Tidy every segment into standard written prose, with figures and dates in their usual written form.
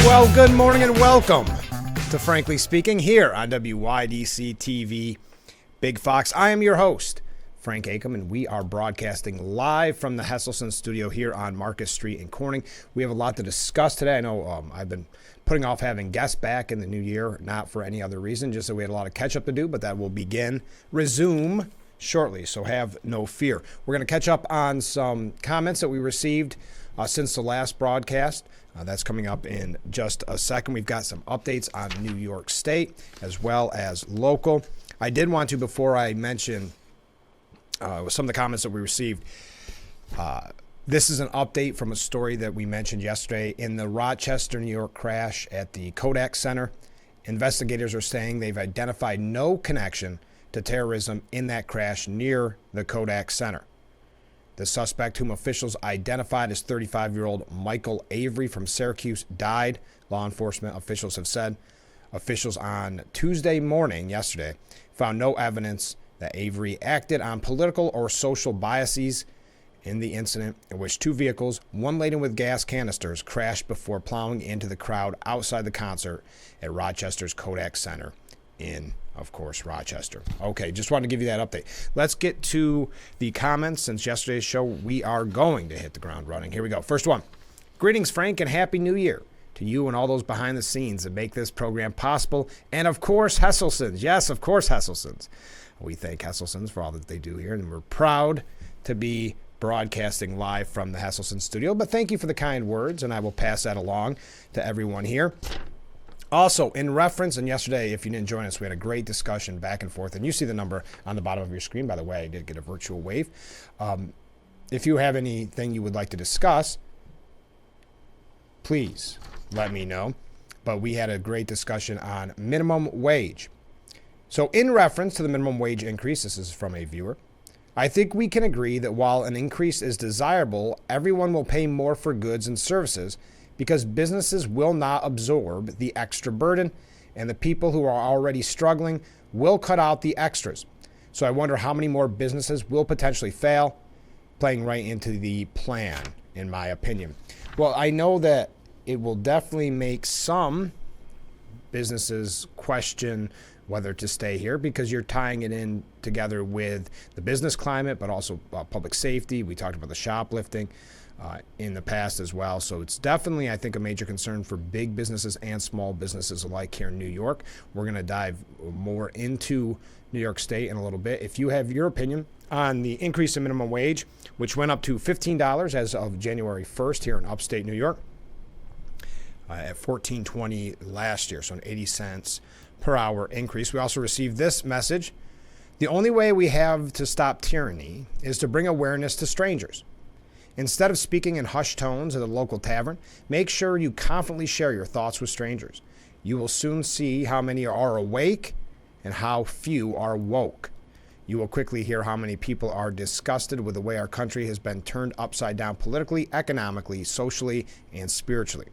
Well, good morning and welcome to Frankly Speaking here on WYDC TV Big Fox. I am your host, Frank Acom, and we are broadcasting live from the Hesselson studio here on Marcus Street in Corning. We have a lot to discuss today. I know I've been putting off having guests back in the new year, not for any other reason, just that we had a lot of catch up to do, but that will resume shortly, so have no fear. We're going to catch up on some comments that we received since the last broadcast. That's coming up in just a second. We've got some updates on New York State as well as local. I did want to, before I mention some of the comments that we received, this is an update from a story that we mentioned yesterday. In the Rochester, New York crash at the Kodak Center, investigators are saying they've identified no connection to terrorism in that crash near the Kodak Center. The suspect, whom officials identified as 35-year-old Michael Avery from Syracuse, died, law enforcement officials have said. Officials on Tuesday morning, yesterday, found no evidence that Avery acted on political or social biases in the incident in which two vehicles, one laden with gas canisters, crashed before plowing into the crowd outside the concert at Rochester's Kodak Center in, of course, Rochester. Okay, just wanted to give you that update. Let's get to the comments. Since yesterday's show, we are going to hit the ground running. Here we go. First one. Greetings, Frank, and Happy New Year to you and all those behind the scenes that make this program possible. And, of course, Hesselsons. Yes, of course, Hesselsons. We thank Hesselsons for all that they do here, and we're proud to be broadcasting live from the Hesselson studio. But thank you for the kind words, and I will pass that along to everyone here. Also, in reference, and yesterday, if you didn't join us, we had a great discussion back and forth, and you see the number on the bottom of your screen. By the way, I did get a virtual wave. If you have anything you would like to discuss, please let me know. But we had a great discussion on minimum wage. So in reference to the minimum wage increase, this is from a viewer, I think we can agree that while an increase is desirable, everyone will pay more for goods and services because businesses will not absorb the extra burden, and the people who are already struggling will cut out the extras. So I wonder how many more businesses will potentially fail, playing right into the plan, in my opinion. Well, I know that it will definitely make some businesses question whether to stay here because you're tying it in together with the business climate, but also public safety. We talked about the shoplifting in the past as well. So it's definitely, I think, a major concern for big businesses and small businesses alike here in New York. We're going to dive more into New York State in a little bit. If you have your opinion on the increase in minimum wage, which went up to $15 as of January 1st here in upstate New York, at $14.20 last year, so an 80 cents per hour increase. We also received this message. The only way we have to stop tyranny is to bring awareness to strangers. Instead of speaking in hushed tones at a local tavern, make sure you confidently share your thoughts with strangers. You will soon see how many are awake and how few are woke. You will quickly hear how many people are disgusted with the way our country has been turned upside down politically, economically, socially, and spiritually.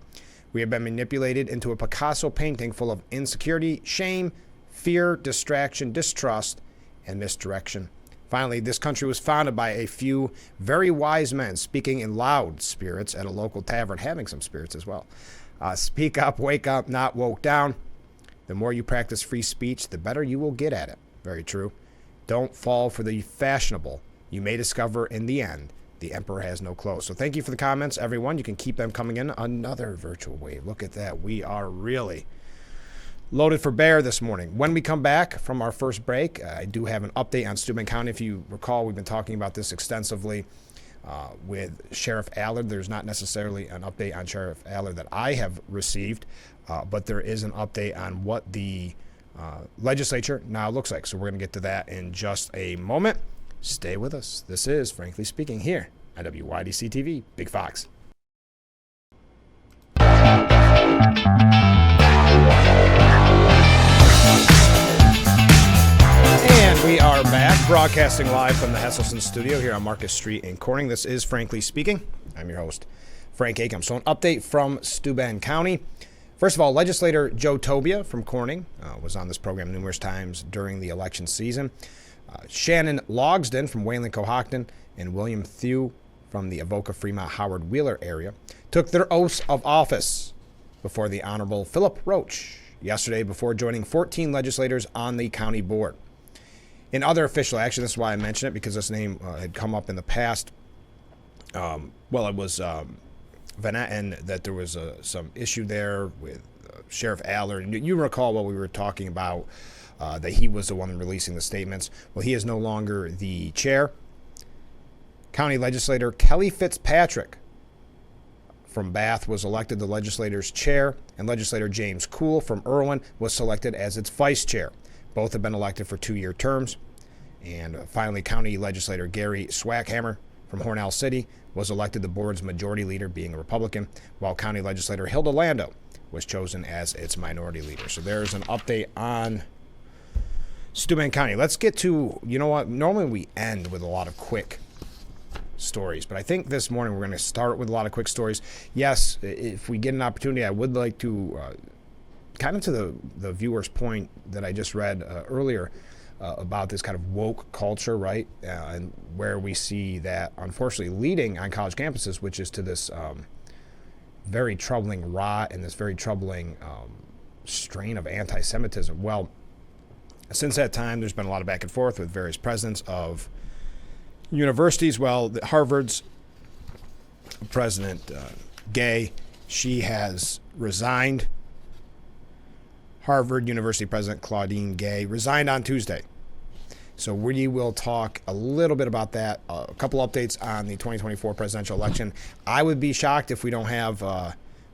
We have been manipulated into a Picasso painting full of insecurity, shame, fear, distraction, distrust, and misdirection. Finally, this country was founded by a few very wise men speaking in loud spirits at a local tavern, having some spirits as well. Speak up, wake up, not woke down. The more you practice free speech, the better you will get at it. Very true. Don't fall for the fashionable. You may discover in the end the emperor has no clothes. So thank you for the comments, everyone. You can keep them coming in. Another virtual wave. Look at that. We are really loaded for bear this morning. When we come back from our first break, I do have an update on Steuben County. If you recall, we've been talking about this extensively with Sheriff Allard. There's not necessarily an update on Sheriff Allard that I have received, but there is an update on what the legislature now looks like. So we're going to get to that in just a moment. Stay with us. This is Frankly Speaking here on WYDC TV, Big Fox. And we are back, broadcasting live from the Hesselson studio here on Marcus Street in Corning. This is Frankly Speaking. I'm your host, Frank Acom. So an update from Steuben County. First of all, legislator Joe Tobia from Corning was on this program numerous times during the election season. Shannon Logsden from Wayland-Cohocton and William Thew from the Avoca Fremont Howard Wheeler area took their oaths of office before the Honorable Philip Roach yesterday before joining 14 legislators on the county board. In other official action, this is why I mention it, because this name had come up in the past. It was Van Etten, that there was some issue there with Sheriff Aller. You recall what we were talking about, that he was the one releasing the statements. Well, he is no longer the chair. County legislator Kelly Fitzpatrick from Bath was elected the legislature's chair, and legislator James Kuhl from Irwin was selected as its vice chair. Both have been elected for 2-year terms. And finally, county legislator Gary Swackhammer from Hornell City was elected the board's majority leader, being a Republican, while county legislator Hilda Lando was chosen as its minority leader. So there's an update on Steuben County. Let's get to, you know what, normally we end with a lot of quick stories, but I think this morning we're going to start with a lot of quick stories. Yes, if we get an opportunity, I would like to, kind of to the viewer's point that I just read earlier, about this kind of woke culture, right? And where we see that, unfortunately, leading on college campuses, which is to this very troubling rot and this very troubling strain of anti-Semitism. Well, since that time, there's been a lot of back and forth with various presidents of universities. Well, Harvard's President Gay, she has resigned. Harvard University President Claudine Gay resigned on Tuesday. So we will talk a little bit about that, a couple updates on the 2024 presidential election. I would be shocked if we don't have,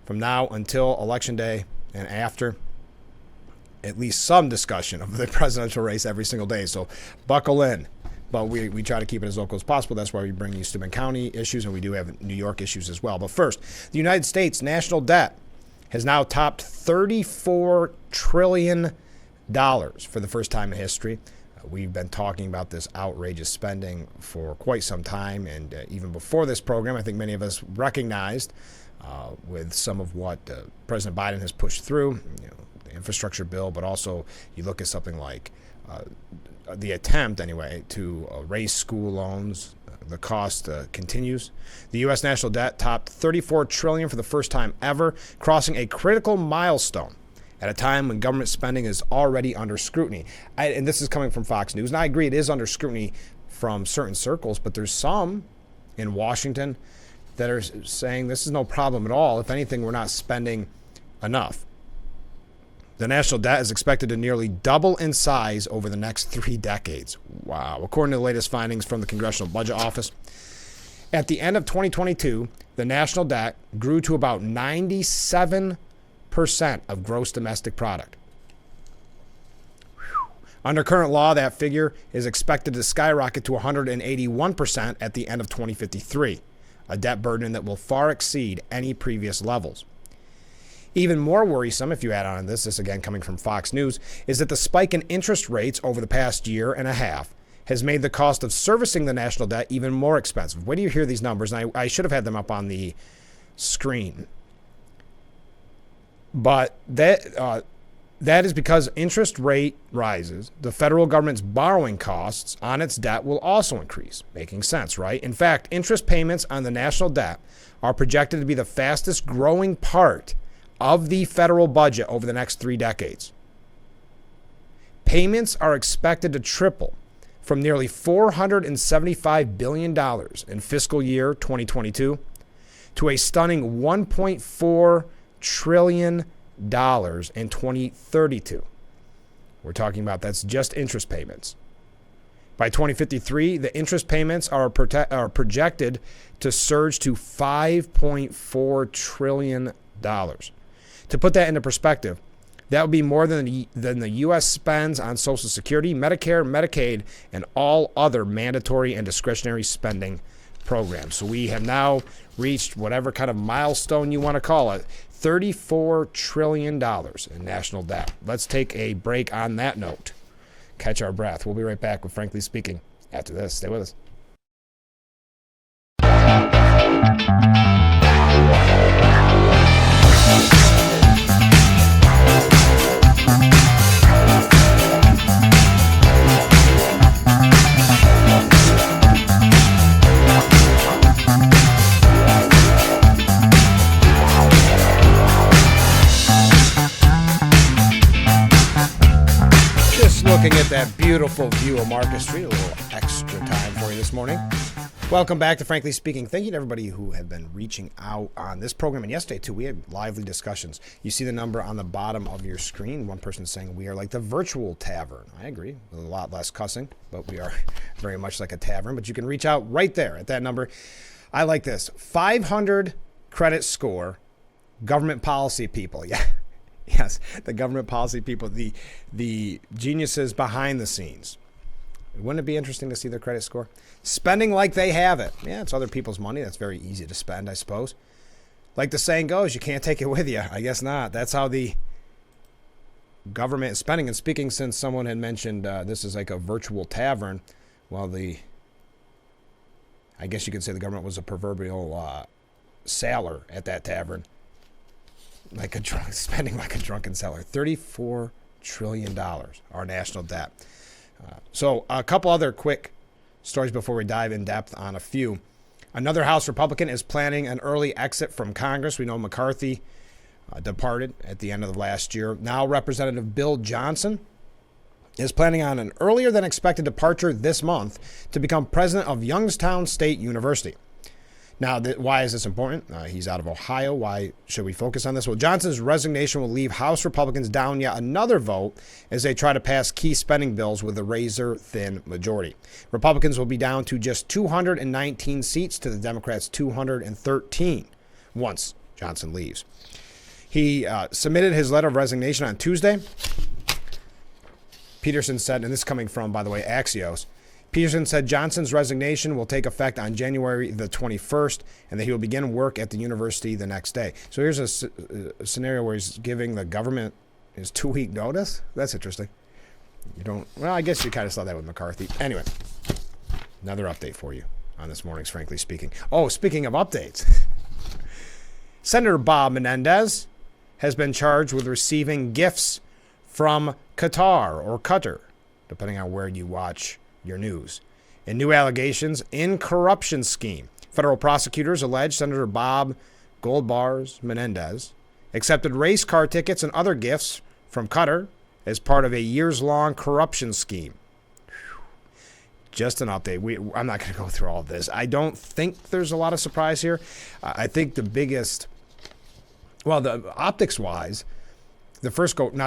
from now until Election Day and after, at least some discussion of the presidential race every single day. So buckle in. But we try to keep it as local as possible. That's why we bring you Steuben County issues, and we do have New York issues as well. But first, the United States national debt has now topped $34 trillion for the first time in history. We've been talking about this outrageous spending for quite some time, and even before this program, I think many of us recognized with some of what President Biden has pushed through, the infrastructure bill, but also you look at something like the attempt, anyway, to raise school loans. The cost continues. The U.S. national debt topped $34 trillion for the first time ever, crossing a critical milestone at a time when government spending is already under scrutiny. And this is coming from Fox News. And I agree, it is under scrutiny from certain circles, but there's some in Washington that are saying this is no problem at all. If anything, we're not spending enough. The national debt is expected to nearly double in size over the next 3 decades. Wow. According to the latest findings from the Congressional Budget Office, at the end of 2022, the national debt grew to about 97% of gross domestic product. Under current law, that figure is expected to skyrocket to 181% at the end of 2053, a debt burden that will far exceed any previous levels. Even more worrisome, if you add on this again coming from Fox News, is that the spike in interest rates over the past year and a half has made the cost of servicing the national debt even more expensive. Where do you hear these numbers? And I should have had them up on the screen. But that is because interest rate rises, the federal government's borrowing costs on its debt will also increase. Making sense, right? In fact, interest payments on the national debt are projected to be the fastest growing part of the federal budget over the next 3 decades. Payments are expected to triple from nearly $475 billion in fiscal year 2022 to a stunning $1.4 trillion in 2032. We're talking about that's just interest payments. By 2053, the interest payments are projected to surge to $5.4 trillion. To put that into perspective, that would be more than the U.S. spends on Social Security, Medicare, Medicaid, and all other mandatory and discretionary spending programs. So we have now reached whatever kind of milestone you want to call it, $34 trillion in national debt. Let's take a break on that note. Catch our breath. We'll be right back with Frankly Speaking after this. Stay with us. looking at that beautiful view of Market Street. A little extra time for you this morning. Welcome back to Frankly Speaking. Thank you to everybody who have been reaching out on this program. And yesterday, too, we had lively discussions. You see the number on the bottom of your screen. One person saying we are like the virtual tavern. I agree. A lot less cussing, but we are very much like a tavern. But you can reach out right there at that number. I like this. 500 credit score, government policy people. Yeah. Yes, the government policy people, the geniuses behind the scenes. Wouldn't it be interesting to see their credit score? Spending like they have it. Yeah, it's other people's money. That's very easy to spend, I suppose. Like the saying goes, you can't take it with you. I guess not. That's how the government is spending. And speaking, since someone had mentioned this is like a virtual tavern, well, I guess you could say the government was a proverbial sailor at that tavern. Spending like a drunken sailor. $34 trillion, our national debt. So a couple other quick stories before we dive in depth on a few. Another House Republican is planning an early exit from Congress. We know McCarthy departed at the end of last year. Now Representative Bill Johnson is planning on an earlier than expected departure this month to become president of Youngstown State University. Now, why is this important? He's out of Ohio. Why should we focus on this? Well, Johnson's resignation will leave House Republicans down yet another vote as they try to pass key spending bills with a razor-thin majority. Republicans will be down to just 219 seats to the Democrats' 213 once Johnson leaves. He submitted his letter of resignation on Tuesday. Peterson said, and this is coming from, by the way, Axios, Peterson said Johnson's resignation will take effect on January the 21st and that he will begin work at the university the next day. So here's a scenario where he's giving the government his 2-week notice. That's interesting. Well, I guess you kind of saw that with McCarthy. Anyway, another update for you on this morning's Frankly Speaking. Oh, speaking of updates, Senator Bob Menendez has been charged with receiving gifts from Qatar or Qatar, depending on where you watch your news. In new allegations in corruption scheme, federal prosecutors allege Senator Bob Goldbars Menendez accepted race car tickets and other gifts from Qatar as part of a years-long corruption scheme. Just an update. I'm not going to go through all of this. I don't think there's a lot of surprise here. I think the biggest, the optics-wise, not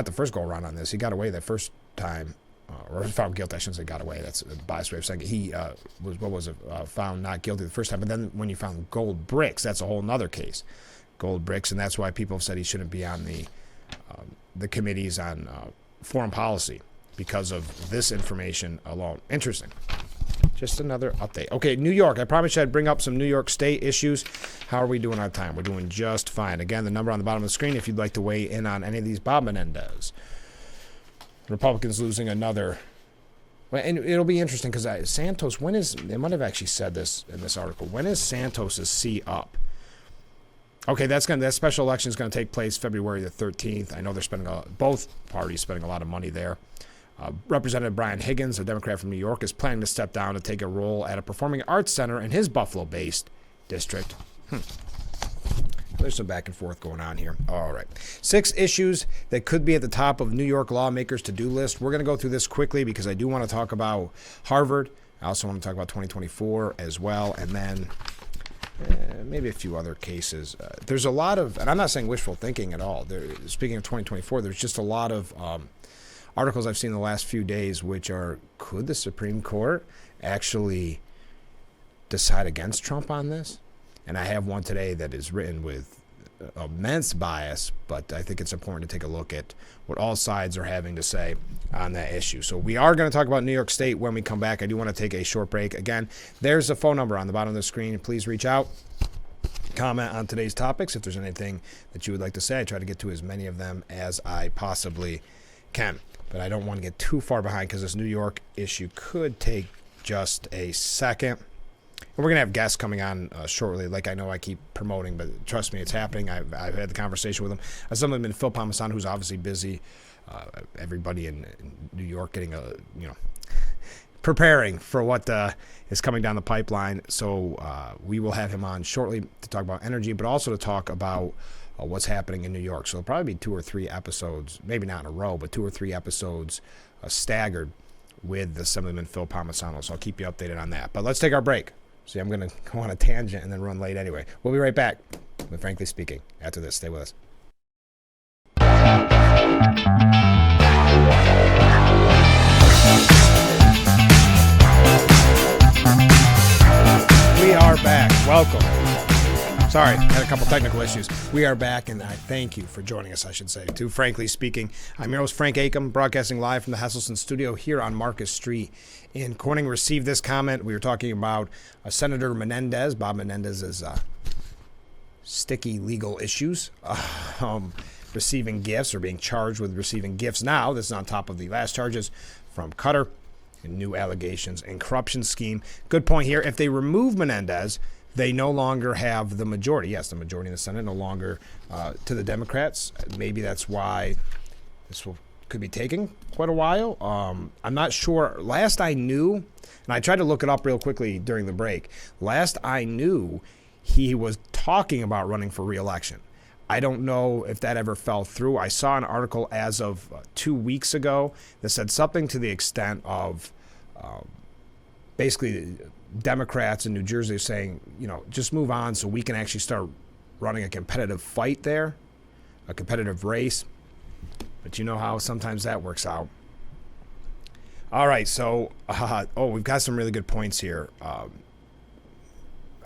the first go-around on this. He got away that first time. Or found guilty, I shouldn't say got away. That's a biased way of saying it. He was found not guilty the first time. But then when you found gold bricks, that's a whole nother case. Gold bricks, and that's why people have said he shouldn't be on the committees on foreign policy because of this information alone. Interesting. Just another update. Okay, New York. I promised you I'd bring up some New York State issues. How are we doing on time? We're doing just fine. Again, the number on the bottom of the screen if you'd like to weigh in on any of these. Bob Menendez. Republicans losing another. And it'll be interesting because Santos, they might have actually said this in this article, when is Santos's seat up? Okay, that special election is going to take place February the 13th. I know they're both parties spending a lot of money there. Representative Brian Higgins, a Democrat from New York, is planning to step down to take a role at a performing arts center in his Buffalo-based district. There's some back and forth going on here. All right. 6 issues that could be at the top of New York lawmakers' to-do list. We're going to go through this quickly because I do want to talk about Harvard. I also want to talk about 2024 as well. And then maybe a few other cases. There's a lot of, and I'm not saying wishful thinking at all. Speaking of 2024, there's just a lot of articles I've seen in the last few days which are, could the Supreme Court actually decide against Trump on this? And I have one today that is written with immense bias, but I think it's important to take a look at what all sides are having to say on that issue. So we are going to talk about New York State when we come back. I do want to take a short break. Again, there's a phone number on the bottom of the screen. Please reach out, comment on today's topics. If there's anything that you would like to say, I try to get to as many of them as I possibly can. But I don't want to get too far behind because this New York issue could take just a second. And we're going to have guests coming on shortly, like I know I keep promoting, but trust me, it's happening. I've had the conversation with them. Some of them been Phil Palmisano, who's obviously busy. Everybody in New York getting preparing for what is coming down the pipeline. So we will have him on shortly to talk about energy, but also to talk about what's happening in New York. So it'll probably be 2 or 3 episodes, maybe not in a row, but 2 or 3 episodes staggered with Assemblyman Phil Palmisano. So I'll keep you updated on that. But let's take our break. See, I'm going to go on a tangent and then run late anyway. We'll be right back with Frankly Speaking after this. Stay with us. We are back. Welcome. Sorry, had a couple technical issues. We are back, and I thank you for joining us, I should say, to Frankly Speaking. I'm your host, Frank Acom, broadcasting live from the Hesselson studio here on Marcus Street in Corning. Received this comment. We were talking about Senator Menendez, Bob Menendez's sticky legal issues, receiving gifts or being charged with receiving gifts now. This is on top of the last charges from Qatar and new allegations and corruption scheme. Good point here. If they remove Menendez, they no longer have the majority. Yes, the majority in the Senate no longer to the Democrats. Maybe that's why this could be taking quite a while. I'm not sure. Last I knew, and I tried to look it up real quickly during the break, last I knew he was talking about running for re-election. I don't know if that ever fell through. I saw an article as of 2 weeks ago that said something to the extent of basically Democrats in New Jersey are saying, just move on so we can actually start running a competitive fight there, a competitive race. But you know how sometimes that works out. All right, so, we've got some really good points here.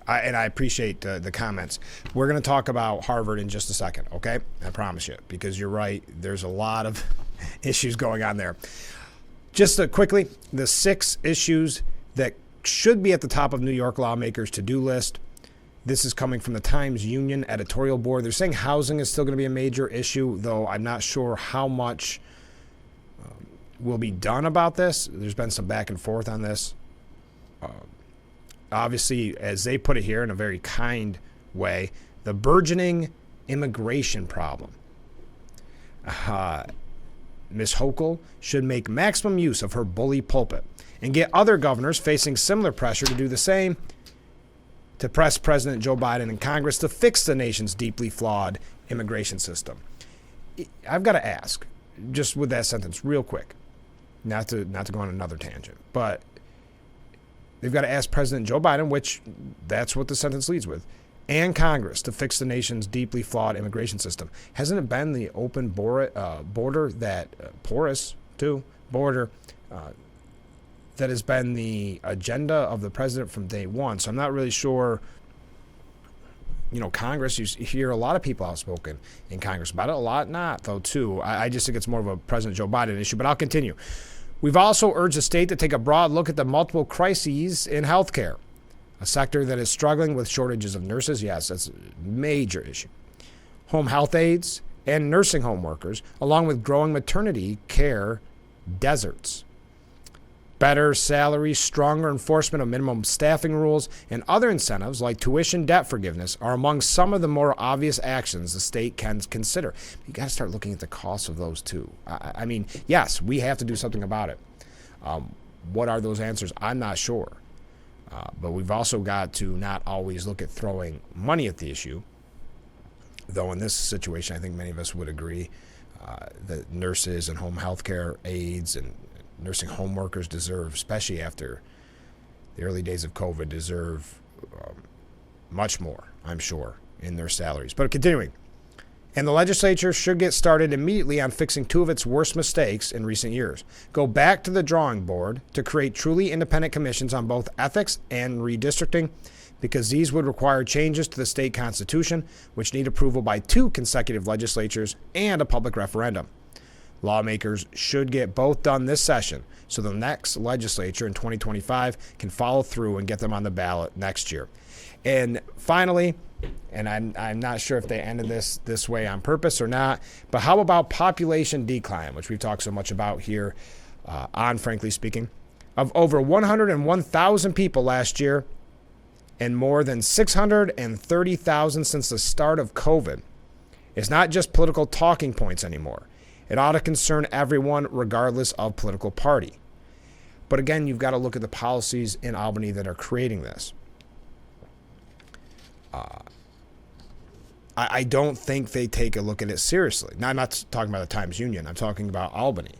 I appreciate the comments. We're going to talk about Harvard in just a second, okay? I promise you, because you're right. There's a lot of issues going on there. Just quickly, the 6 issues that should be at the top of New York lawmakers' to-do list. This is coming from the Times Union editorial board. They're saying housing is still going to be a major issue, though I'm not sure how much will be done about this. There's been some back and forth on this. Obviously, as they put it here in a very kind way, the burgeoning immigration problem. Ms. Hochul should make maximum use of her bully pulpit and get other governors facing similar pressure to do the same, to press President Joe Biden and Congress to fix the nation's deeply flawed immigration system. I've got to ask, just with that sentence real quick, not to go on another tangent, but they've got to ask President Joe Biden, which that's what the sentence leads with, and Congress to fix the nation's deeply flawed immigration system. Hasn't it been the open border that porous too border that has been the agenda of the president from day one? So I'm not really sure. Congress, you hear a lot of people outspoken in Congress about it, a lot not though too. I just think it's more of a President Joe Biden issue, but I'll continue. We've also urged the state to take a broad look at the multiple crises in healthcare, a sector that is struggling with shortages of nurses. Yes, that's a major issue. Home health aides and nursing home workers, along with growing maternity care deserts. Better salaries, stronger enforcement of minimum staffing rules, and other incentives like tuition debt forgiveness are among some of the more obvious actions the state can consider. You got to start looking at the costs of those too. I mean, yes, we have to do something about it. What are those answers? I'm not sure. But we've also got to not always look at throwing money at the issue, though in this situation, I think many of us would agree that nurses and home health care aides and nursing home workers deserve, especially after the early days of COVID, deserve much more, I'm sure, in their salaries. But continuing, and the legislature should get started immediately on fixing 2 of its worst mistakes in recent years. Go back to the drawing board to create truly independent commissions on both ethics and redistricting, because these would require changes to the state constitution, which need approval by 2 consecutive legislatures and a public referendum. Lawmakers should get both done this session so the next legislature in 2025 can follow through and get them on the ballot next year. And finally, and I'm not sure if they ended this way on purpose or not, but how about population decline, which we've talked so much about here on Frankly Speaking? Of over 101,000 people last year and more than 630,000 since the start of COVID. It's not just political talking points anymore. It ought to concern everyone regardless of political party. But again, you've got to look at the policies in Albany that are creating this. I don't think they take a look at it seriously. Now, I'm not talking about the Times Union. I'm talking about Albany.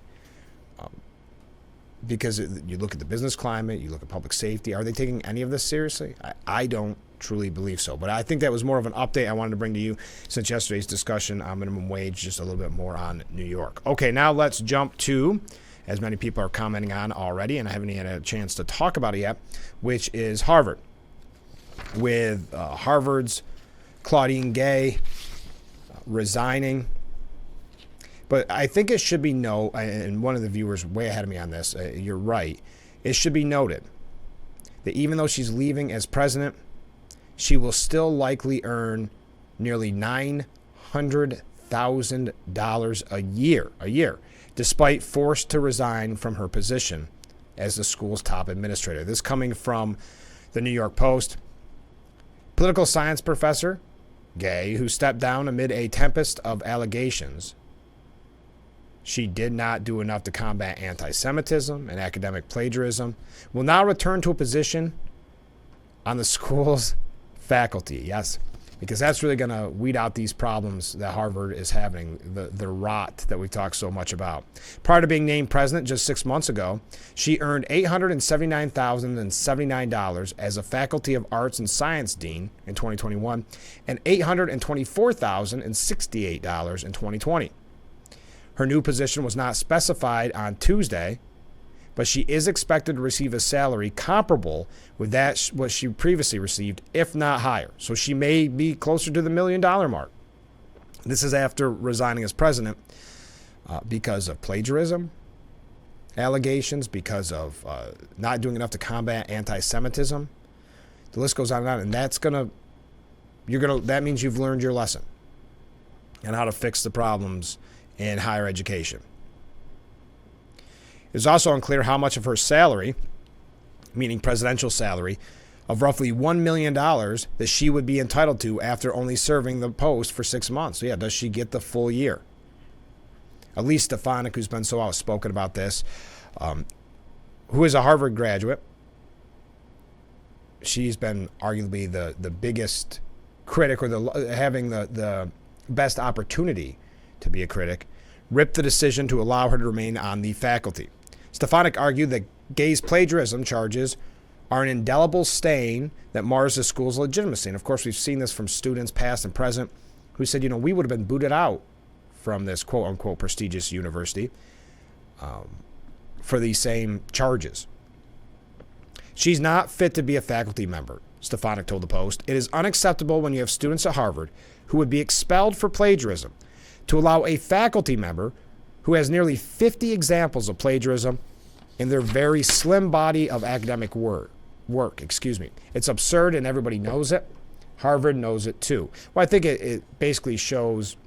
Because you look at the business climate, you look at public safety. Are they taking any of this seriously? I don't truly believe so. But I think that was more of an update I wanted to bring to you since yesterday's discussion on minimum wage, just a little bit more on New York. Okay, now let's jump to, as many people are commenting on already, and I haven't had a chance to talk about it yet, which is Harvard. With Harvard's Claudine Gay resigning. But I think it should be and one of the viewers way ahead of me on this, you're right. It should be noted that even though she's leaving as president, she will still likely earn nearly $900,000 a year, despite forced to resign from her position as the school's top administrator. This coming from the New York Post. Political science professor Gay, who stepped down amid a tempest of allegations she did not do enough to combat anti-Semitism and academic plagiarism, will now return to a position on the school's faculty. Yes, because that's really going to weed out these problems that Harvard is having, the rot that we talk so much about. Prior to being named president just 6 months ago, she earned $879,079 as a Faculty of Arts and Science Dean in 2021 and $824,068 in 2020. Her new position was not specified on Tuesday, but she is expected to receive a salary comparable with that what she previously received, if not higher. So she may be closer to the $1 million mark. This is after resigning as president because of plagiarism allegations, because of not doing enough to combat anti-Semitism. The list goes on and on, and that means you've learned your lesson and how to fix the problems in higher education. It is also unclear how much of her salary, meaning presidential salary, of roughly $1 million that she would be entitled to after only serving the post for 6 months. So yeah, does she get the full year? Elise Stefanik, who's been so outspoken about this, who is a Harvard graduate, she's been arguably the biggest critic, or having the best opportunity to be a critic, ripped the decision to allow her to remain on the faculty. Stefanik argued that Gay's plagiarism charges are an indelible stain that mars the school's legitimacy. And of course, we've seen this from students past and present who said, we would have been booted out from this quote-unquote prestigious university for these same charges. She's not fit to be a faculty member, Stefanik told the Post. It is unacceptable when you have students at Harvard who would be expelled for plagiarism to allow a faculty member who has nearly 50 examples of plagiarism in their very slim body of academic work. It's absurd, and everybody knows it. Harvard knows it too. Well, I think it basically shows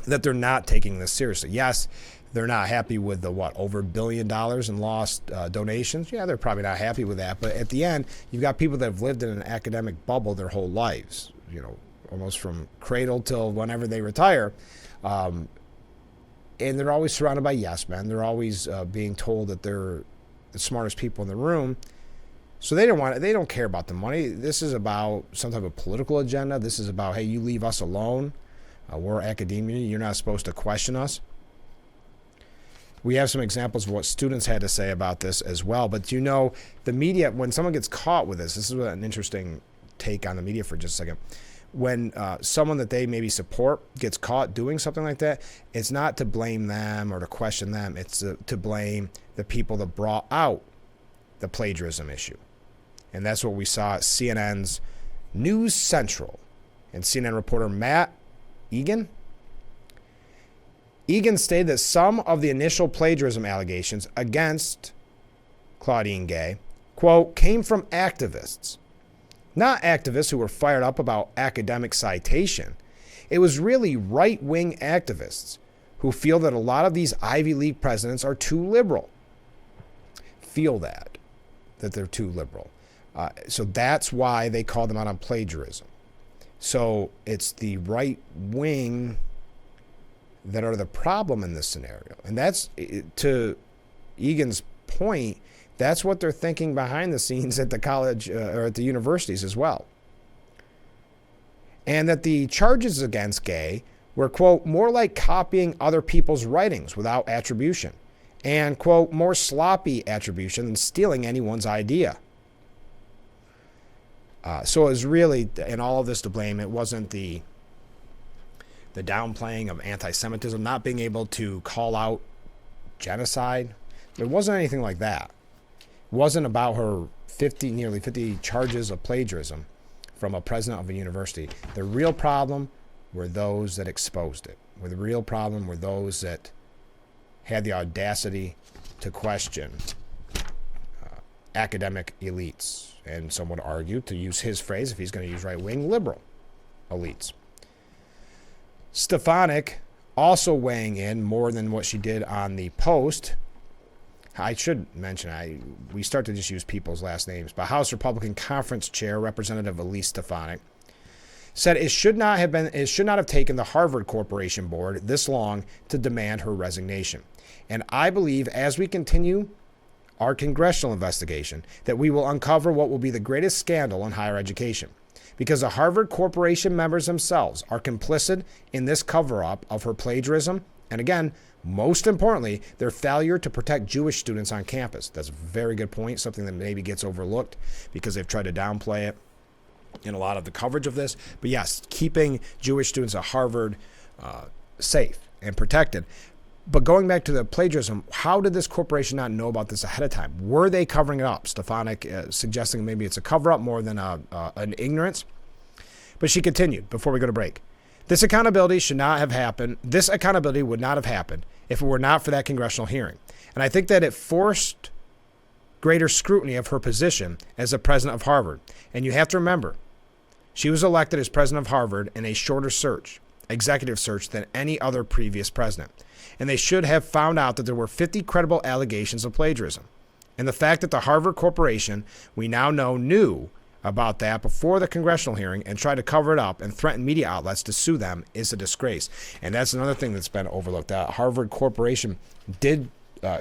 that they're not taking this seriously. Yes, they're not happy with the over $1 billion in lost donations. Yeah, they're probably not happy with that. But at the end, you've got people that have lived in an academic bubble their whole lives, almost from cradle till whenever they retire. And they're always surrounded by yes men. They're always being told that they're the smartest people in the room. So they don't care about the money. This is about some type of political agenda. This is about, hey, you leave us alone. We're academia. You're not supposed to question us. We have some examples of what students had to say about this as well. But the media, when someone gets caught with this is an interesting take on the media for just a second. When someone that they maybe support gets caught doing something like that, it's not to blame them or to question them. It's to blame the people that brought out the plagiarism issue. And that's what we saw at CNN's News Central. And CNN reporter Matt Egan stated that some of the initial plagiarism allegations against Claudine Gay, quote, came from activists. Not activists who were fired up about academic citation. It was really right-wing activists who feel that a lot of these Ivy League presidents are too liberal. Feel that they're too liberal. So that's why they call them out on plagiarism. So it's the right wing that are the problem in this scenario. And that's, to Egan's point, that's what they're thinking behind the scenes at the college or at the universities as well. and that the charges against Gay were, quote, more like copying other people's writings without attribution, and, quote, more sloppy attribution than stealing anyone's idea. So it was really, in all of this, to blame. It wasn't the downplaying of anti-Semitism, not being able to call out genocide. There wasn't anything like that. It wasn't about her nearly 50 charges of plagiarism from a president of a university. The real problem were those that exposed it. The real problem were those that had the audacity to question academic elites. And some would argue, to use his phrase, if he's going to use right-wing, liberal elites. Stefanik also weighing in more than what she did on the Post. I should mention, we start to just use people's last names, but House Republican Conference Chair Representative Elise Stefanik said it should not have taken the Harvard Corporation Board this long to demand her resignation. And I believe as we continue our congressional investigation that we will uncover what will be the greatest scandal in higher education, because the Harvard Corporation members themselves are complicit in this cover-up of her plagiarism, and again, most importantly, their failure to protect Jewish students on campus. That's a very good point, something that maybe gets overlooked because they've tried to downplay it in a lot of the coverage of this. But yes, keeping Jewish students at Harvard safe and protected. But going back to the plagiarism, how did this corporation not know about this ahead of time? Were they covering it up? Stefanik suggesting maybe it's a cover-up more than an ignorance. But she continued before we go to break. This accountability should not have happened. This accountability would not have happened if it were not for that congressional hearing. And I think that it forced greater scrutiny of her position as the president of Harvard. And you have to remember, she was elected as president of Harvard in a shorter executive search than any other previous president. And they should have found out that there were 50 credible allegations of plagiarism. And the fact that the Harvard Corporation, we now know, knew about that before the congressional hearing and tried to cover it up and threaten media outlets to sue them is a disgrace. And that's another thing that's been overlooked. Harvard Corporation did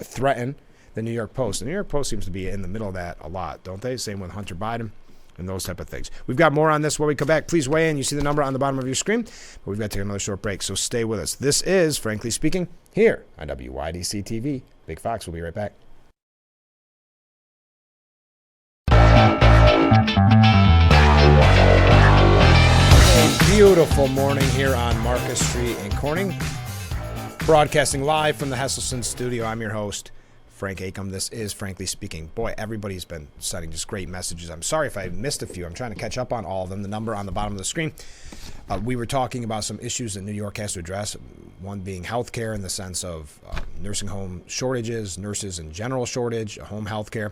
threaten the New York Post. The New York Post seems to be in the middle of that a lot, don't they? Same with Hunter Biden and those type of things. We've got more on this when we come back. Please weigh in. You see the number on the bottom of your screen. But we've got to take another short break, so stay with us. This is Frankly Speaking here on WYDC TV. Big Fox will be right back. Beautiful morning here on Marcus Street in Corning. Broadcasting live from the Hesselson studio. I'm your host, Frank Acom. This is Frankly Speaking. Boy, everybody's been sending just great messages. I'm sorry if I missed a few. I'm trying to catch up on all of them. The number on the bottom of the screen. We were talking about some issues that New York has to address. One being healthcare in the sense of nursing home shortages, nurses in general shortage, home healthcare.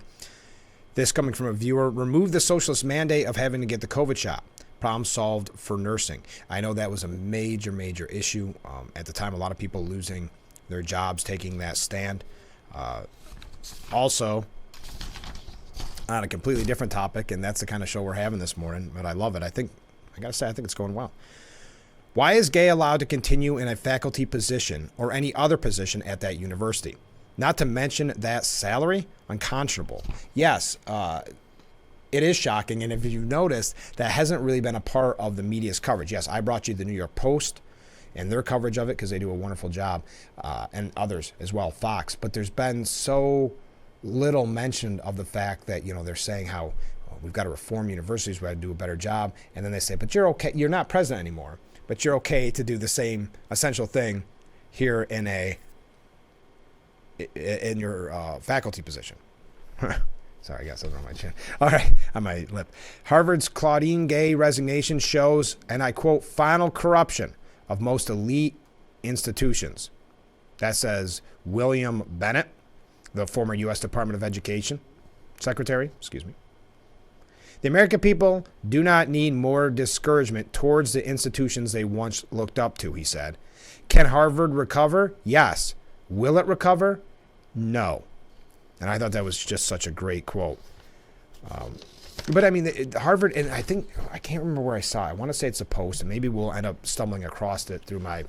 This coming from a viewer. Remove the socialist mandate of having to get the COVID shot. Problem solved for nursing. I know that was a major, major issue. At the time, a lot of people losing their jobs, taking that stand. Also, on a completely different topic, and that's the kind of show we're having this morning, but I love it. I gotta say, I think it's going well. Why is Gay allowed to continue in a faculty position or any other position at that university? Not to mention that salary, unconscionable. Yes, it is shocking, and if you've noticed, that hasn't really been a part of the media's coverage. Yes, I brought you the New York Post and their coverage of it because they do a wonderful job, and others as well, Fox. But there's been so little mention of the fact that, they're saying how we've got to reform universities, we've got to do a better job, and then they say, but you're okay, you're not president anymore, but you're okay to do the same essential thing here in your faculty position. Sorry, I got something on my chin. All right, on my lip. Harvard's Claudine Gay resignation shows, and I quote, final corruption of most elite institutions. That says William Bennett, the former U.S. Department of Education Secretary. The American people do not need more discouragement towards the institutions they once looked up to, he said. Can Harvard recover? Yes. Will it recover? No. And I thought that was just such a great quote. But I mean, Harvard, and I can't remember where I saw it. I want to say it's a Post, and maybe we'll end up stumbling across it through my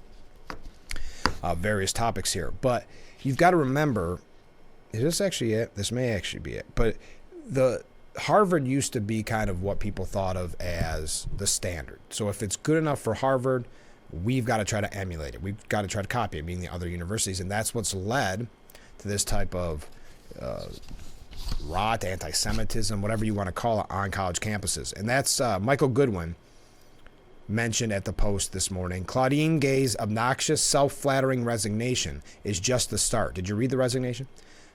various topics here. But you've got to remember, is this actually it? This may actually be it. But the Harvard used to be kind of what people thought of as the standard. So if it's good enough for Harvard, we've got to try to emulate it. We've got to try to copy it, meaning the other universities. And that's what's led to this type of rot, anti-Semitism, whatever you want to call it, on college campuses. And that's Michael Goodwin mentioned at the Post this morning. Claudine Gay's obnoxious, self-flattering resignation is just the start. Did you read the resignation?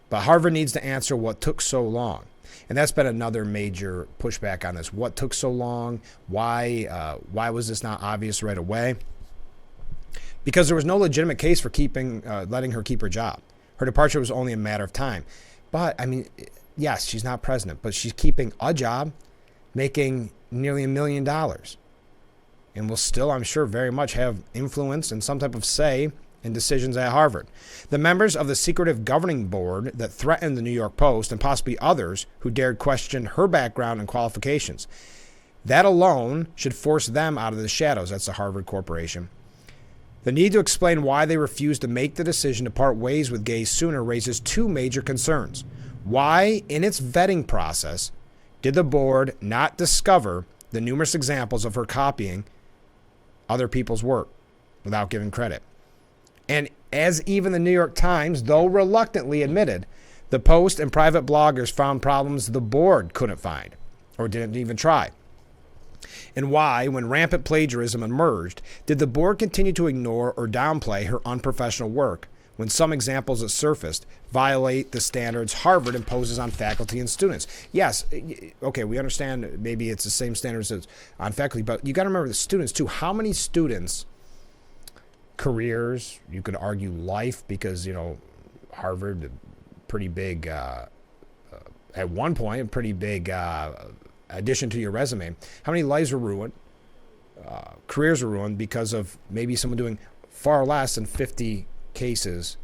But Harvard needs to answer what took so long. And that's been another major pushback on this. What took so long? Why was this not obvious right away? Because there was no legitimate case for letting her keep her job. Her departure was only a matter of time. But, I mean, yes, she's not president, but she's keeping a job, making nearly $1 million. And will still, I'm sure, very much have influence and some type of say in decisions at Harvard. The members of the secretive governing board that threatened the New York Post and possibly others who dared question her background and qualifications. That alone should force them out of the shadows. That's the Harvard Corporation. The need to explain why they refused to make the decision to part ways with Gay sooner raises two major concerns. Why, in its vetting process, did the board not discover the numerous examples of her copying other people's work without giving credit? And as even the New York Times, though reluctantly admitted, the Post and private bloggers found problems the board couldn't find or didn't even try. And why, when rampant plagiarism emerged, did the board continue to ignore or downplay her unprofessional work when some examples that surfaced violate the standards Harvard imposes on faculty and students? Yes, okay, we understand maybe it's the same standards as on faculty, but you got to remember the students too. How many students, careers, you could argue life, because, Harvard, pretty big, at one point, a pretty big addition to your resume. How many lives were ruined, careers were ruined because of maybe someone doing far less than 50 cases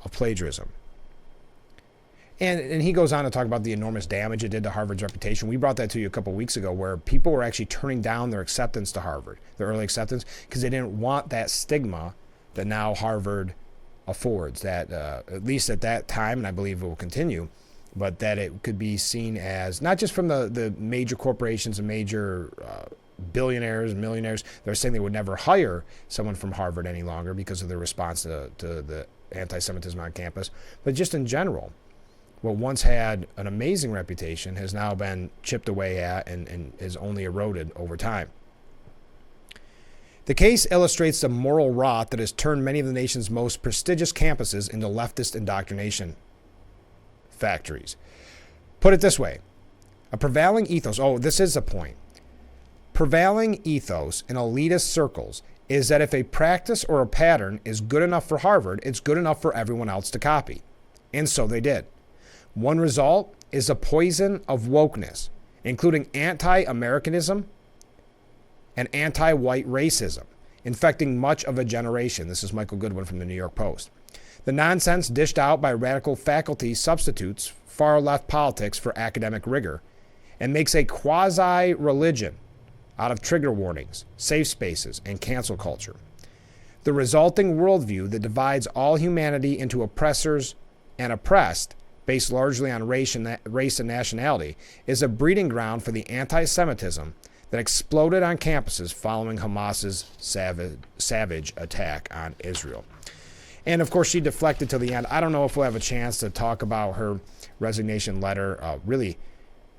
of plagiarism? And he goes on to talk about the enormous damage it did to Harvard's reputation. We brought that to you a couple weeks ago, where people were actually turning down their acceptance to Harvard, their early acceptance, because they didn't want that stigma that now Harvard affords, that at least at that time, and I believe it will continue, but that it could be seen as, not just from the major corporations and major billionaires and millionaires, they're saying they would never hire someone from Harvard any longer because of their response to the anti-Semitism on campus, but just in general. What once had an amazing reputation has now been chipped away at and is only eroded over time. The case illustrates the moral rot that has turned many of the nation's most prestigious campuses into leftist indoctrination factories. Put it this way, a prevailing ethos, this is a point. Prevailing ethos in elitist circles is that if a practice or a pattern is good enough for Harvard, it's good enough for everyone else to copy. And so they did. One result is a poison of wokeness, including anti-Americanism and anti-white racism, infecting much of a generation. This is Michael Goodwin from the New York Post. The nonsense dished out by radical faculty substitutes far-left politics for academic rigor and makes a quasi-religion out of trigger warnings, safe spaces, and cancel culture. The resulting worldview that divides all humanity into oppressors and oppressed, based largely on race and nationality, is a breeding ground for the anti-Semitism that exploded on campuses following Hamas's savage attack on Israel. And of course, she deflected to the end. I don't know if we'll have a chance to talk about her resignation letter.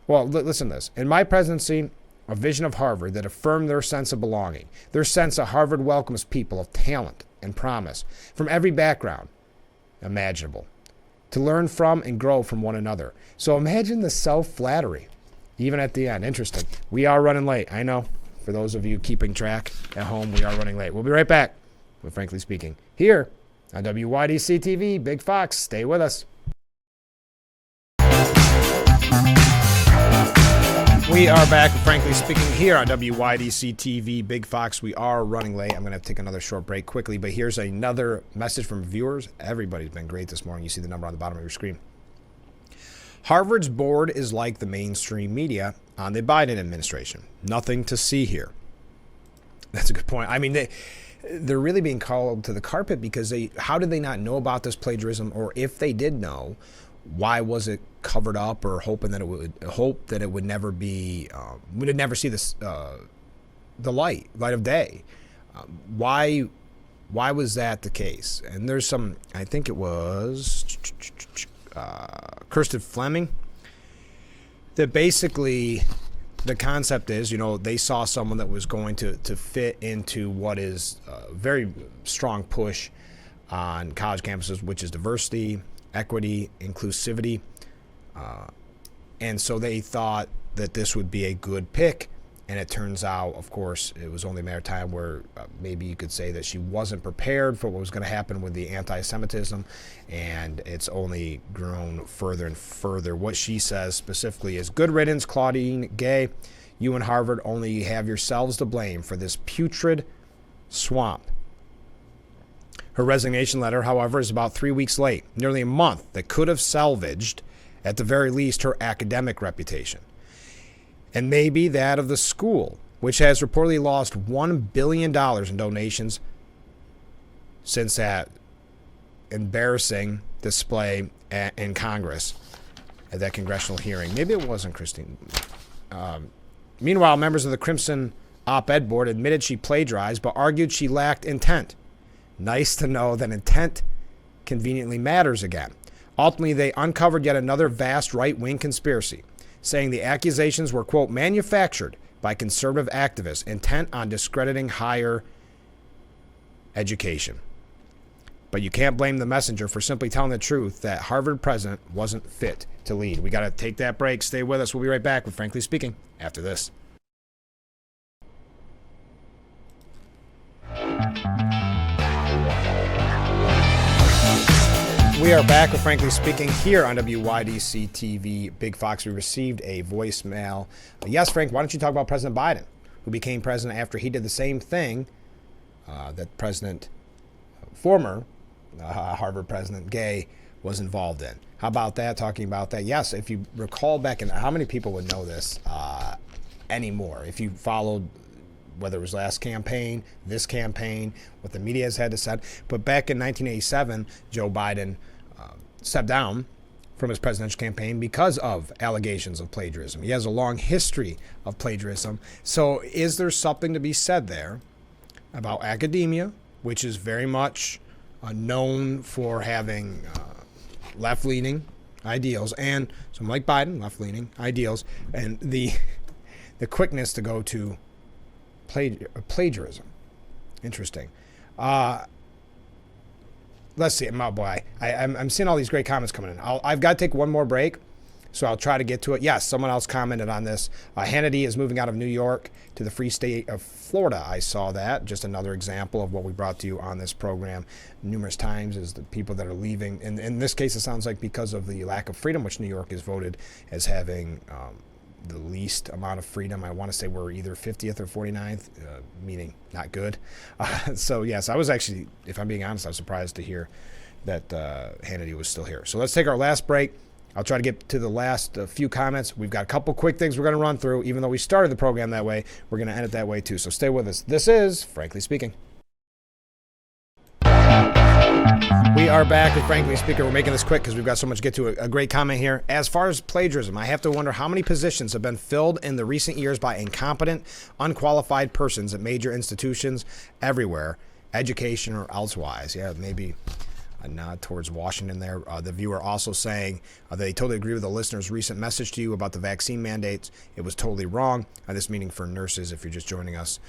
Listen to this. In my presidency, a vision of Harvard that affirmed their sense of belonging, their sense that Harvard welcomes people of talent and promise from every background imaginable, to learn from and grow from one another. So imagine the self-flattery, even at the end. Interesting. We are running late. I know. For those of you keeping track at home, we are running late. We'll be right back with Frankly Speaking here on WYDC TV. Big Fox. Stay with us. We are back, frankly speaking, here on WYDC TV, Big Fox. We are running late. I'm going to have to take another short break quickly, but here's another message from viewers. Everybody's been great this morning. You see the number on the bottom of your screen. Harvard's board is like the mainstream media on the Biden administration. Nothing to see here. That's a good point. I mean, they're really being called to the carpet because how did they not know about this plagiarism? Or if they did know, Why was it covered up, or hoping that it would never be, would never see this the light of day? Why was that the case? And there's some, I think it was Kirsten Fleming, that basically the concept is, they saw someone that was going to fit into what is a very strong push on college campuses, which is diversity, equity, inclusivity. And so they thought that this would be a good pick. And it turns out, of course, it was only a matter of time where maybe you could say that she wasn't prepared for what was going to happen with the anti-Semitism, and it's only grown further and further. What she says specifically is, "Good riddance, Claudine Gay. You and Harvard only have yourselves to blame for this putrid swamp." Her resignation letter, however, is about 3 weeks late, nearly a month that could have salvaged, at the very least, her academic reputation. And maybe that of the school, which has reportedly lost $1 billion in donations since that embarrassing display in Congress at that congressional hearing. Maybe it wasn't Christine. Meanwhile, members of the Crimson Op-Ed Board admitted she plagiarized, but argued she lacked intent. Nice to know that intent conveniently matters again. Ultimately, they uncovered yet another vast right-wing conspiracy, saying the accusations were, quote, manufactured by conservative activists intent on discrediting higher education. But you can't blame the messenger for simply telling the truth that Harvard president wasn't fit to lead. We got to take that break. Stay with us. We'll be right back with Frankly Speaking after this. We are back with Frankly Speaking here on WYDC TV Big Fox. We received a voicemail. Yes, Frank, why don't you talk about President Biden, who became president after he did the same thing that former Harvard President Gay was involved in. How about that? Talking about that. Yes, if you recall back in, how many people would know this anymore? If you followed whether it was last campaign, this campaign, what the media has had to say. But back in 1987, Joe Biden stepped down from his presidential campaign because of allegations of plagiarism. He has a long history of plagiarism. So is there something to be said there about academia, which is very much known for having left-leaning ideals, and someone like Biden, left-leaning ideals, and the quickness to go to plagiarism. Interesting. Let's see. Oh boy, I'm seeing all these great comments coming in. I've got to take one more break, so I'll try to get to it. Yes, someone else commented on this. Hannity is moving out of New York to the free state of Florida. I saw that. Just another example of what we brought to you on this program numerous times, is the people that are leaving. And in this case, it sounds like because of the lack of freedom, which New York is voted as having the least amount of freedom. I want to say we're either 50th or 49th, meaning not good. So yes, I was actually, if I'm being honest, I was surprised to hear that Hannity was still here. So let's take our last break. I'll try to get to the last few comments. We've got a couple quick things we're going to run through. Even though we started the program that way, we're going to end it that way too. So stay with us. This is Frankly Speaking. We are back with Frankly Speaking. We're making this quick because we've got so much to get to. A great comment here. As far as plagiarism, I have to wonder how many positions have been filled in the recent years by incompetent, unqualified persons at major institutions everywhere, education or elsewise. Yeah, maybe a nod towards Washington there. The viewer also saying they totally agree with the listener's recent message to you about the vaccine mandates. It was totally wrong. This meaning for nurses, if you're just joining us,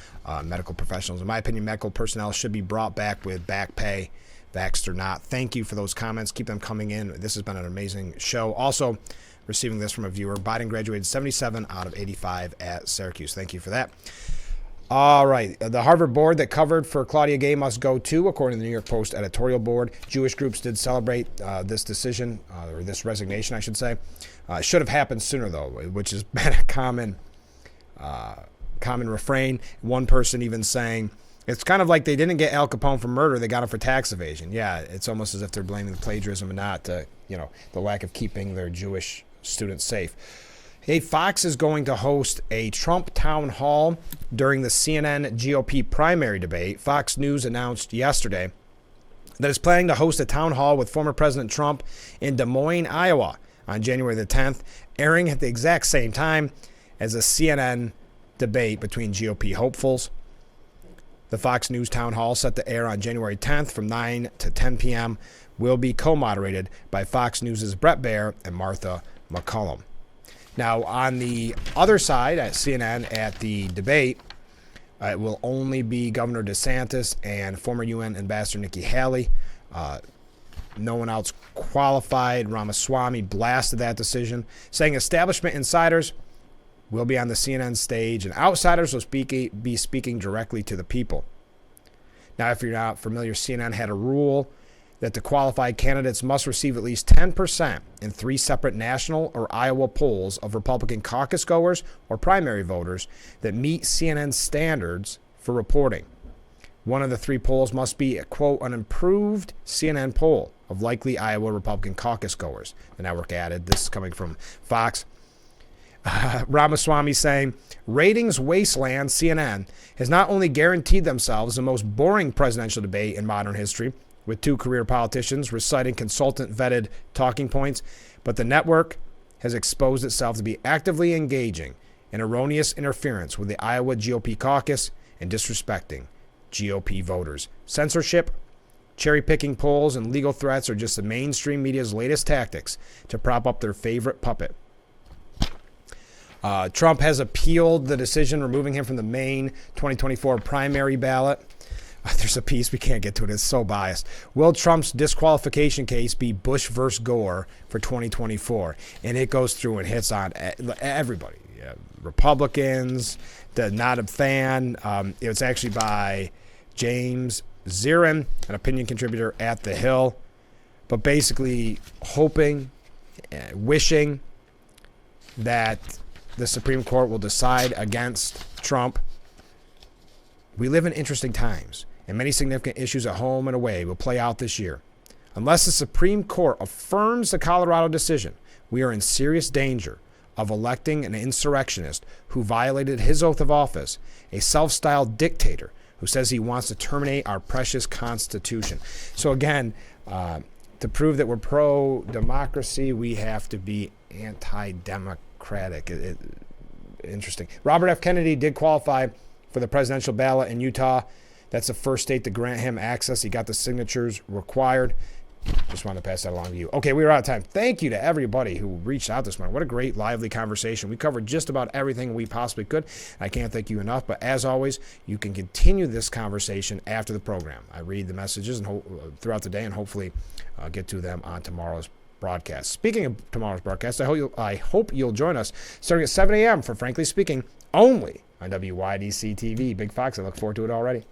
medical professionals. In my opinion, medical personnel should be brought back with back pay. Vaxxed or not. Thank you for those comments. Keep them coming in. This has been an amazing show. Also, receiving this from a viewer. Biden graduated 77 out of 85 at Syracuse. Thank you for that. All right. The Harvard board that covered for Claudia Gay must go too, according to the New York Post editorial board. Jewish groups did celebrate this decision, or this resignation, I should say. It should have happened sooner, though, which has been a common refrain. One person even saying, it's kind of like they didn't get Al Capone for murder, they got him for tax evasion. Yeah, it's almost as if they're blaming the plagiarism and not, the lack of keeping their Jewish students safe. Hey, Fox is going to host a Trump town hall during the CNN GOP primary debate. Fox News announced yesterday that is planning to host a town hall with former President Trump in Des Moines, Iowa on January the 10th, airing at the exact same time as a CNN debate between GOP hopefuls. The Fox News town hall, set to air on January 10th from 9 to 10 p.m., will be co-moderated by Fox News' Bret Baier and Martha McCallum. Now, on the other side, at CNN, at the debate, it will only be Governor DeSantis and former UN Ambassador Nikki Haley. No one else qualified. Ramaswamy blasted that decision, saying establishment insiders will be on the CNN stage and outsiders will be speaking directly to the people. Now, if you're not familiar, CNN had a rule that the qualified candidates must receive at least 10% in 3 separate national or Iowa polls of Republican caucus goers or primary voters that meet CNN standards for reporting. One of the 3 polls must be, quote, an improved CNN poll of likely Iowa Republican caucus goers, the network added. This is coming from Fox. Ramaswamy saying, ratings wasteland CNN has not only guaranteed themselves the most boring presidential debate in modern history, with 2 career politicians reciting consultant-vetted talking points, but the network has exposed itself to be actively engaging in erroneous interference with the Iowa GOP caucus and disrespecting GOP voters. Censorship, cherry-picking polls, and legal threats are just the mainstream media's latest tactics to prop up their favorite puppet. Trump has appealed the decision removing him from the Maine 2024 primary ballot. There's a piece, we can't get to it, it's so biased. Will Trump's disqualification case be Bush versus Gore for 2024? And it goes through and hits on everybody. Republicans, the not a fan. It was actually by James Zirin, an opinion contributor at The Hill. But basically hoping, wishing that the Supreme Court will decide against Trump. We live in interesting times, and many significant issues at home and away will play out this year. Unless the Supreme Court affirms the Colorado decision, we are in serious danger of electing an insurrectionist who violated his oath of office, a self-styled dictator who says he wants to terminate our precious Constitution. So again, to prove that we're pro-democracy, we have to be anti-democratic. Interesting. Robert F. Kennedy did qualify for the presidential ballot in Utah. That's the first state to grant him access. He got the signatures required. Just wanted to pass that along to you. Okay, we are out of time. Thank you to everybody who reached out this morning. What a great, lively conversation. We covered just about everything we possibly could. I can't thank you enough. But as always, you can continue this conversation after the program. I read the messages and throughout the day and hopefully get to them on tomorrow's broadcast. Speaking of tomorrow's broadcast, I hope you'll join us starting at 7 a.m. for Frankly Speaking, only on WYDC TV. Big Fox, I look forward to it already.